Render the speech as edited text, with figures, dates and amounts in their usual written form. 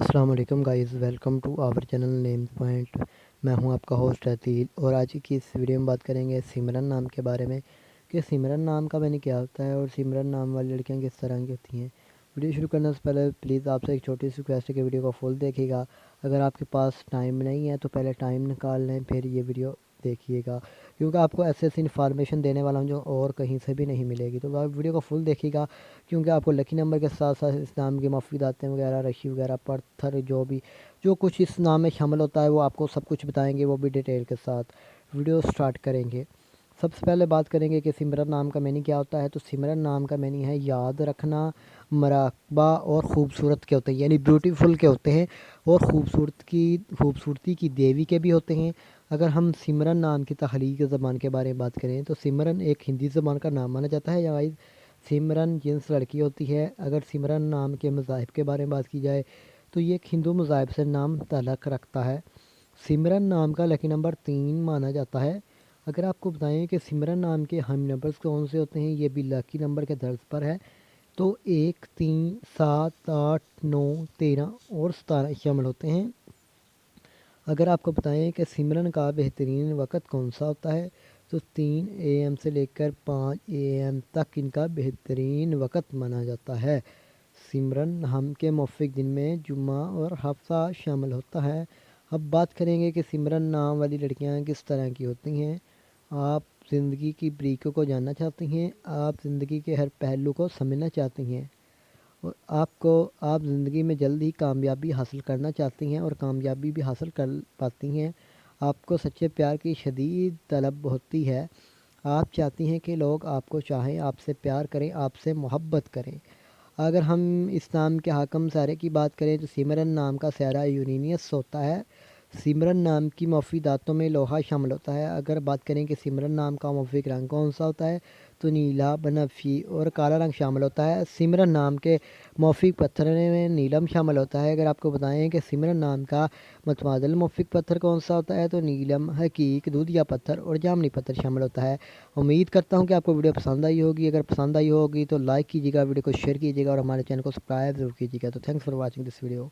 अस्सलाम वालेकुम guys, welcome to our channel name point. मैं हूं आपका होस्ट अतील और आज की इस वीडियो में बात करेंगे सिमरन नाम के बारे में कि सिमरन नाम का मैंने क्या होता है और सिमरन नाम वाली लड़कियां किस तरह की होती हैं। वीडियो शुरू करने से पहले प्लीज़ आपसे एक छोटी सी रिक्वेस्ट है कि वीडियो को फुल देखिएगा। अगर आपके पास टाइम नहीं है तो पहले टाइम निकाल लें, फिर ये वीडियो देखिएगा, क्योंकि आपको ऐसे ऐसी इन्फॉर्मेशन देने वाला हूँ जो और कहीं से भी नहीं मिलेगी। तो आप वीडियो को फुल देखिएगा, क्योंकि आपको लकी नंबर के साथ साथ इस नाम की मफीदातें वगैरह, रशी वगैरह, पत्थर, जो कुछ इस नाम में शामिल होता है वो आपको सब कुछ बताएंगे, वो भी डिटेल के साथ। वीडियो स्टार्ट करेंगे। सबसे पहले बात करेंगे कि सिमरन नाम का मीनिंग क्या होता है। तो सिमरन नाम का मीनिंग है याद रखना, मराकबा और ख़ूबसूरत के होते हैं, यानी ब्यूटीफुल के होते हैं और खूबसूरती की देवी के भी होते हैं। अगर हम सिमरन नाम की तख्लीक ज़बान के बारे में बात करें तो सिमरन एक हिंदी ज़बान का नाम माना जाता है। या सिमरन जिन्स लड़की होती है। अगर सिमरन नाम के मज़ाहिब के बारे में बात की जाए तो ये एक हिंदू मज़ाहिब से नाम तल्लुक़ रखता है। सिमरन नाम का लकी नंबर 3 माना जाता है। अगर आपको बताएं कि सिमरन नाम के हम नंबर्स कौन से होते हैं, ये भी लकी नंबर के दर्ज पर है। तो 1, 3, 7, 8, 9, 13 और 17 शामिल होते हैं। अगर आपको बताएं कि सिमरन का बेहतरीन वक़्त कौन सा होता है तो 3 AM से लेकर 5 AM तक इनका बेहतरीन वक़्त माना जाता है। सिमरन हम के मुवफ़्फ़िक़ दिन में जुम्मा और हफ्ता शामिल होता है। अब बात करेंगे कि सिमरन नाम वाली लड़कियां किस तरह की होती हैं। आप ज़िंदगी की बारीकियों को जानना चाहती हैं, आप ज़िंदगी के हर पहलू को समझना चाहती हैं और आप ज़िंदगी में जल्द ही कामयाबी हासिल करना चाहती हैं और कामयाबी भी हासिल कर पाती हैं। आपको सच्चे प्यार की शदीद तलब होती है। आप चाहती हैं कि लोग आपको चाहें, आपसे प्यार करें, आपसे मोहब्बत करें। अगर हम इस नाम के हाकम सारे की बात करें तो सिमरन नाम का सारा यूरेनियस होता है। सिमरन नाम की मफीदातों में लोहा शामिल होता है। अगर बात करें कि सिमरन नाम का मुवफ़्फ़िक़ रंग कौन सा होता है तो नीला, बनफशी और काला रंग शामिल होता है। सिमरन नाम के मुवफ़्फ़िक़ पत्थर में नीलम शामिल होता है। अगर आपको बताएं कि सिमरन नाम का मतवादल मुवफ़्फ़िक़ पत्थर कौन सा होता है तो नीलम, हकीक, दूधिया पत्थर और जामनी पत्थर शामिल होता है। उम्मीद करता हूँ कि आपको वीडियो पसंद आई होगी। अगर पसंद आई होगी तो लाइक कीजिएगा, वीडियो को शेयर कीजिएगा और हमारे चैनल को सब्सक्राइब ज़रूर कीजिएगा। तो thanks for watching this video.